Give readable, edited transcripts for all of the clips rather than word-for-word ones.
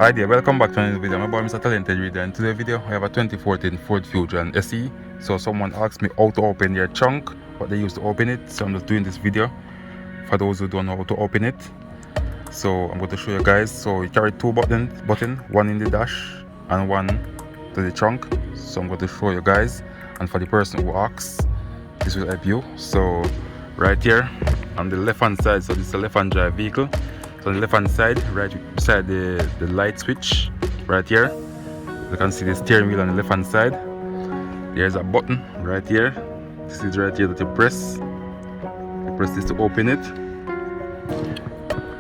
Hi there, welcome back to another video. My boy Mr. Talented Reader. In today's video I have a 2014 Ford Fusion SE. So someone asked me how to open their trunk, what they use to open it. So I'm just doing this video for those who don't know how to open it. So I'm going to show you guys. So you carry two button, one in the dash and one to the trunk. So I'm going to show you guys, and for the person who asks, this will help you. So right here on the left hand side, so this is a left hand drive vehicle. So on the left hand side, right beside the light switch, right here, you can see the steering wheel on the left hand side. There's a button right here. This is right here that you press. You press this to open it.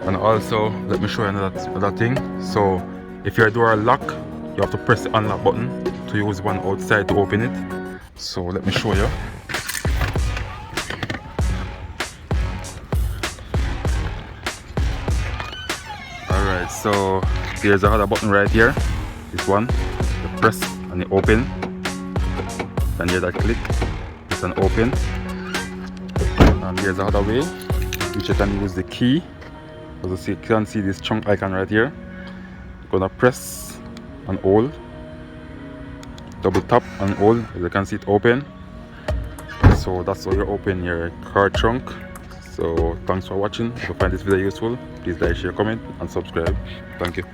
And also, let me show you another thing. So if your door lock, you have to press the unlock button to use one outside to open it. So let me show you. Alright, so there's another button right here. This one, you press and you open. Then there's that click, it's an open. And there's another way which you can use the key. As you can see this trunk icon right here. You're gonna press and hold, double tap and hold. As you can see, it open. So that's how you open your car trunk. So thanks for watching. If you find this video useful, please like, share, comment and subscribe. Thank you.